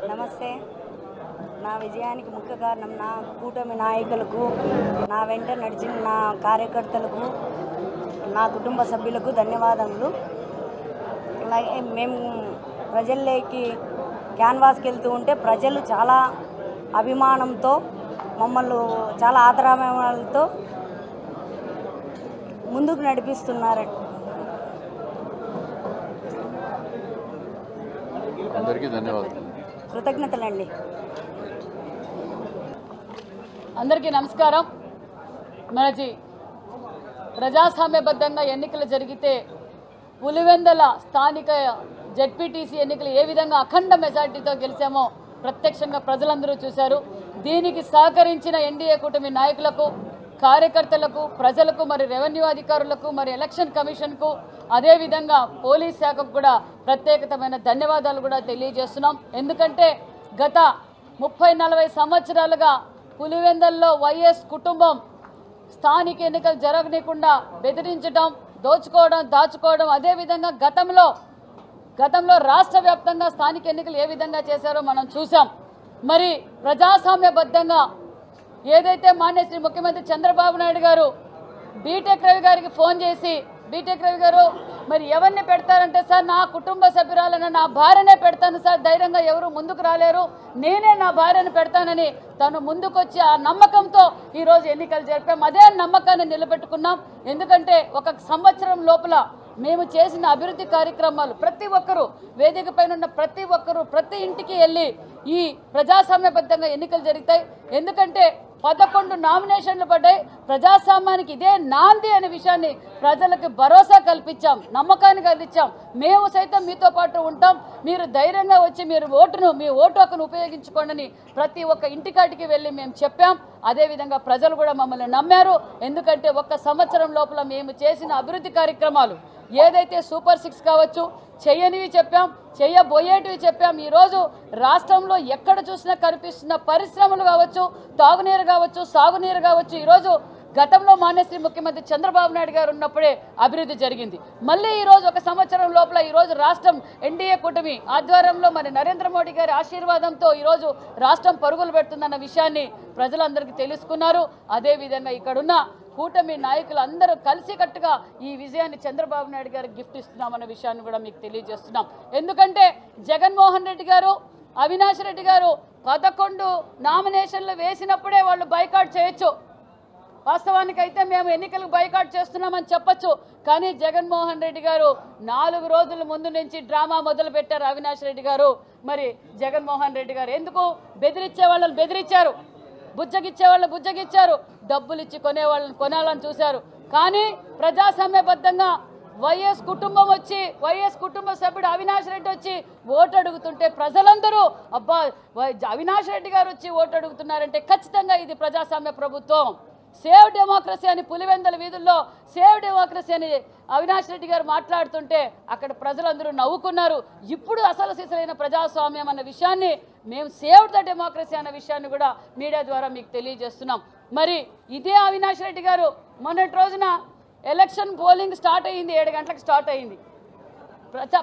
నమస్తే. నా విజయానికి ముఖ్య కారణం నా కూటమి నాయకులకు, నా వెంట నడిచిన నా కార్యకర్తలకు, నా కుటుంబ సభ్యులకు ధన్యవాదములు. అలాగే మేము ప్రజల్లోకి క్యాన్వాస్కి వెళ్తూ ఉంటే ప్రజలు చాలా అభిమానంతో మమ్మల్ని చాలా ఆదరాభిమానాలతో ముందుకు నడిపిస్తున్నారు. అందరికీ ధన్యవాదాలు, కృతజ్ఞతలండి. అందరికీ నమస్కారం. మనకి ప్రజాస్వామ్యబద్ధంగా ఎన్నికలు జరిగితే పులివెందుల స్థానిక జెడ్పీటీసీ ఎన్నికలు ఏ విధంగా అఖండ మెజార్టీతో గెలిచామో ప్రత్యక్షంగా ప్రజలందరూ చూశారు. దీనికి సహకరించిన ఎన్డీఏ కూటమి నాయకులకు, కార్యకర్తలకు, ప్రజలకు, మరి రెవెన్యూ అధికారులకు, మరి ఎలక్షన్ కమిషన్కు, అదేవిధంగా పోలీస్ శాఖకు కూడా ప్రత్యేకమైన ధన్యవాదాలు కూడా తెలియజేస్తున్నాం. ఎందుకంటే గత 30-40 సంవత్సరాలుగా పులివెందుల్లో వైఎస్ కుటుంబం స్థానిక ఎన్నికలు జరగనీయకుండా బెదిరించడం, దోచుకోవడం, దాచుకోవడం, అదేవిధంగా గతంలో రాష్ట్ర వ్యాప్తంగా స్థానిక ఎన్నికలు ఏ విధంగా చేశారో మనం చూసాం. మరి ప్రజాస్వామ్యబద్ధంగా ఏదైతే మాన్య శ్రీ ముఖ్యమంత్రి చంద్రబాబు నాయుడు గారు బీటెక్ రవి గారికి ఫోన్ చేసి, బీటెక్ రవి గారు మరి ఎవరిని పెడతారంటే, సార్ నా కుటుంబ సభ్యురాలైన నా భార్యనే పెడతాను సార్, ధైర్యంగా ఎవరు ముందుకు రాలేరు, నేనే నా భార్యను పెడతానని తను ముందుకొచ్చి ఆ నమ్మకంతో ఈరోజు ఎన్నికలు జరిపాం. అదే నమ్మకాన్ని నిలబెట్టుకున్నాం. ఎందుకంటే ఒక సంవత్సరం లోపల మేము చేసిన అభివృద్ధి కార్యక్రమాలు ప్రతి ఒక్కరూ, వేదిక పైన ఉన్న ప్రతి ఒక్కరూ ప్రతి ఇంటికి వెళ్ళి ఈ ప్రజాస్వామ్యబద్ధంగా ఎన్నికలు జరుగుతాయి. ఎందుకంటే 11 నామినేషన్లు పడ్డాయి. ప్రజాస్వామ్యానికి ఇదే నాంది అనే విషయాన్ని ప్రజలకు భరోసా కల్పించాం, నమ్మకాన్ని కలిగించాం. మేము సైతం మీతో పాటు ఉంటాం, మీరు ధైర్యంగా వచ్చి మీ ఓటు హక్కును ఉపయోగించుకోండి ప్రతి ఒక్క ఇంటికాటికి వెళ్ళి మేము చెప్పాం. అదేవిధంగా ప్రజలు కూడా మమ్మల్ని నమ్మారు. ఎందుకంటే ఒక్క సంవత్సరం లోపల మేము చేసిన అభివృద్ధి కార్యక్రమాలు ఏదైతే సూపర్ 6 కావచ్చు, చేయనివి చెప్పాం, చేయబోయేటివి చెప్పాం. ఈరోజు రాష్ట్రంలో ఎక్కడ చూసినా కనిపిస్తున్న పరిశ్రమలు కావచ్చు, తాగునీరు కావచ్చు, సాగునీరు కావచ్చు, ఈరోజు గతంలో మాన్యశ్రీ ముఖ్యమంత్రి చంద్రబాబు నాయుడు గారు ఉన్నప్పుడే అభివృద్ధి జరిగింది. మళ్ళీ ఈరోజు ఒక సంవత్సరం లోపల ఈరోజు రాష్ట్రం ఎన్డీఏ కూటమి ఆధ్వర్యంలో మరి నరేంద్ర మోడీ గారి ఆశీర్వాదంతో ఈరోజు రాష్ట్రం పరుగులు పెడుతుందన్న విషయాన్ని ప్రజలందరికీ తెలుసుకున్నారు. అదేవిధంగా ఇక్కడున్న కూటమి నాయకులు అందరూ కలిసికట్టుగా ఈ విజయాన్ని చంద్రబాబు నాయుడు గారికి గిఫ్ట్ ఇస్తున్నామన్న విషయాన్ని కూడా మీకు తెలియజేస్తున్నాం. ఎందుకంటే జగన్మోహన్ రెడ్డి గారు, అవినాష్ రెడ్డి గారు 11 నామినేషన్లు వేసినప్పుడే వాళ్ళు బైకాట్ చేయొచ్చు. వాస్తవానికైతే మేము ఎన్నికలకు బైకాట్ చేస్తున్నామని చెప్పొచ్చు. కానీ జగన్మోహన్ రెడ్డి గారు 4 రోజుల ముందు నుంచి డ్రామా మొదలు పెట్టారు. అవినాష్ రెడ్డి గారు, మరి జగన్మోహన్ రెడ్డి గారు ఎందుకు బెదిరించే వాళ్ళని బెదిరించారు, బుజ్జగిచ్చే వాళ్ళని బుజ్జగిచ్చారు, డబ్బులు ఇచ్చి కొనే వాళ్ళని కొనాలని చూశారు. కానీ ప్రజాస్వామ్యబద్ధంగా వైఎస్ కుటుంబం వచ్చి, వైఎస్ కుటుంబ సభ్యుడు అవినాష్ రెడ్డి వచ్చి ఓటు అడుగుతుంటే ప్రజలందరూ అబ్బా అవినాష్ రెడ్డి గారు వచ్చి ఓటు అడుగుతున్నారంటే ఖచ్చితంగా ఇది ప్రజాస్వామ్య ప్రభుత్వం, సేవ్ డెమోక్రసీ అని పులివెందుల వీధుల్లో సేవ్ డెమోక్రసీ అని అవినాష్ రెడ్డి గారు మాట్లాడుతుంటే అక్కడ ప్రజలందరూ నవ్వుకున్నారు. ఇప్పుడు అసలు సిసలైన ప్రజాస్వామ్యం అన్న విషయాన్ని, మేము సేవ్ ద డెమోక్రసీ అన్న విషయాన్ని కూడా మీడియా ద్వారా మీకు తెలియజేస్తున్నాం. మరి ఇదే అవినాష్ రెడ్డి గారు మొన్నటి రోజున ఎలక్షన్ పోలింగ్ స్టార్ట్ అయ్యింది, 7 గంటలకు స్టార్ట్ అయ్యింది.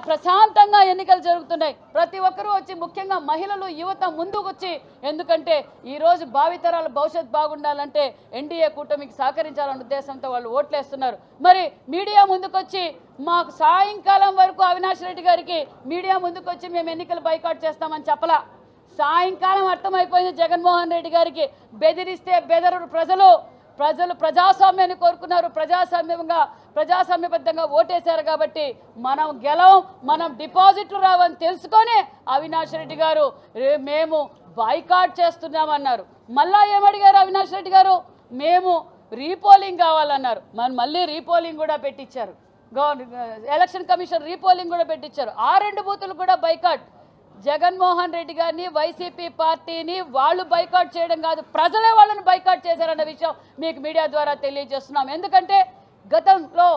ప్రశాంతంగా ఎన్నికలు జరుగుతున్నాయి. ప్రతి ఒక్కరూ వచ్చి, ముఖ్యంగా మహిళలు, యువత ముందుకు వచ్చి, ఎందుకంటే ఈరోజు భావితరాల భవిష్యత్తు బాగుండాలంటే ఎన్డీఏ కూటమికి సహకరించాలన్న ఉద్దేశంతో వాళ్ళు ఓట్లేస్తున్నారు. మరి మీడియా ముందుకొచ్చి మాకు సాయంకాలం వరకు అవినాష్ రెడ్డి గారికి మీడియా ముందుకొచ్చి మేము ఎన్నికలు బైకాట్ చేస్తామని చెప్పలా. సాయంకాలం అర్థమైపోయింది జగన్మోహన్ రెడ్డి గారికి, బెదిరిస్తే బెదరు ప్రజలు ప్రజాస్వామ్యాన్ని కోరుకున్నారు, ప్రజాస్వామ్యబద్ధంగా ఓటేశారు. కాబట్టి మనం మనం డిపాజిట్లు రావని తెలుసుకొని అవినాష్ రెడ్డి గారు మేము బాయ్కాట్ చేస్తున్నామన్నారు. మళ్ళా ఏమడిగారు అవినాష్ రెడ్డి గారు, మేము రీపోలింగ్ కావాలన్నారు. మళ్ళీ రీపోలింగ్ కూడా పెట్టించారు, ఎలక్షన్ కమిషన్ రీపోలింగ్ కూడా పెట్టించారు. ఆ 2 బూతులు కూడా బైకాట్. జగన్మోహన్ రెడ్డి గారిని, వైసీపీ పార్టీని వాళ్ళు బైకాట్ చేయడం కాదు, ప్రజలే వాళ్ళని బైకాట్ చేశారన్న విషయం మీకు మీడియా ద్వారా తెలియజేస్తున్నాం. ఎందుకంటే గతంలో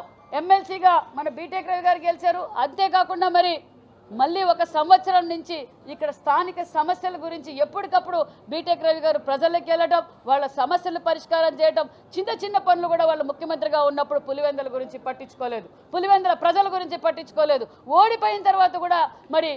ఎమ్మెల్సీగా మన బీటెక్ రవి గారు గెలిచారు. అంతేకాకుండా మళ్ళీ ఒక సంవత్సరం నుంచి ఇక్కడ స్థానిక సమస్యల గురించి ఎప్పటికప్పుడు బీటెక్ రవి గారు ప్రజల్లోకి వెళ్ళడం, వాళ్ళ సమస్యలు పరిష్కారం చేయడం, చిన్న చిన్న పనులు కూడా వాళ్ళు ముఖ్యమంత్రిగా ఉన్నప్పుడు పులివెందుల గురించి పట్టించుకోలేదు, పులివెందుల ప్రజల గురించి పట్టించుకోలేదు. ఓడిపోయిన తర్వాత కూడా మరి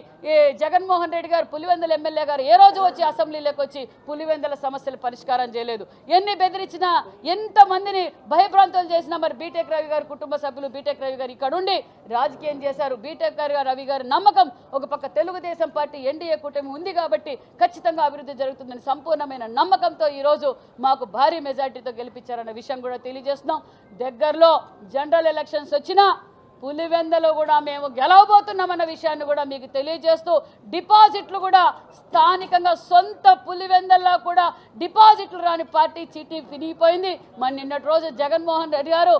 జగన్మోహన్ రెడ్డి గారు పులివెందుల ఎమ్మెల్యే గారు ఏ రోజు వచ్చి అసెంబ్లీలోకి వచ్చి పులివెందుల సమస్యలు పరిష్కారం చేయలేదు. ఎన్ని బెదిరించినా, ఎంతమందిని భయభ్రాంతులు చేసినా మరి బీటెక్ రవి గారు కుటుంబ సభ్యులు బీటెక్ రవి గారు ఇక్కడ ఉండి రాజకీయం చేశారు. బీటెక్ రవి గారి నమ్మకం ఒక పక్క తెలుగుదేశం పార్టీ ఎన్డీఏ కూటమి ఉంది కాబట్టి ఖచ్చితంగా అభివృద్ధి జరుగుతుందని సంపూర్ణమైన నమ్మకంతో ఈరోజు మాకు భారీ మెజార్టీతో గెలిపించారన్న విషయం కూడా తెలియజేస్తున్నాం. దగ్గరలో జనరల్ ఎలక్షన్స్ వచ్చినా పులివెందులో కూడా మేము గెలవబోతున్నామన్న విషయాన్ని కూడా మీకు తెలియజేస్తూ, డిపాజిట్లు కూడా స్థానికంగా సొంత పులివెందుల్లో కూడా డిపాజిట్లు రాని పార్టీ చీటీ ఫినిగిపోయింది. మరి నిన్నటి రోజు జగన్మోహన్ రెడ్డి గారు,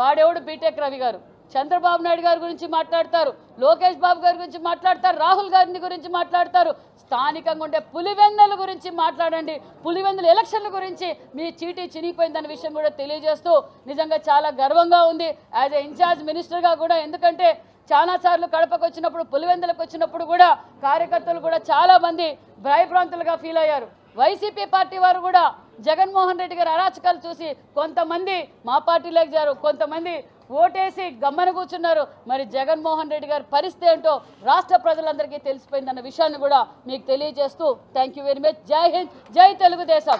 వాడెవడు బీటెక్ రవి గారు, చంద్రబాబు నాయుడు గారి గురించి మాట్లాడతారు, లోకేష్ బాబు గారి గురించి మాట్లాడతారు, రాహుల్ గాంధీ గురించి మాట్లాడతారు. స్థానికంగా ఉండే పులివెందుల గురించి మాట్లాడండి. పులివెందుల ఎలక్షన్ల గురించి మీ చీటీ చినిగిపోయిందన్న విషయం కూడా తెలియజేస్తూ నిజంగా చాలా గర్వంగా ఉంది యాజ్ ఏ ఇన్ఛార్జ్ మినిస్టర్గా కూడా. ఎందుకంటే చాలాసార్లు కడపకు వచ్చినప్పుడు, పులివెందులకు వచ్చినప్పుడు కూడా కార్యకర్తలు కూడా చాలామంది భయభ్రాంతులుగా ఫీల్ అయ్యారు. వైసీపీ పార్టీ వారు కూడా జగన్మోహన్ రెడ్డి గారి అరాచకాలు చూసి కొంతమంది మా పార్టీలోకి జారు, కొంతమంది ఓటేసి గమ్మన కూర్చున్నారు. మరి జగన్మోహన్ రెడ్డి గారి పరిస్థితి ఏంటో రాష్ట్ర ప్రజలందరికీ తెలిసిపోయిందన్న విషయాన్ని కూడా మీకు తెలియజేస్తూ థ్యాంక్ యూ వెరీ మచ్. జై హింద్, జై తెలుగుదేశం.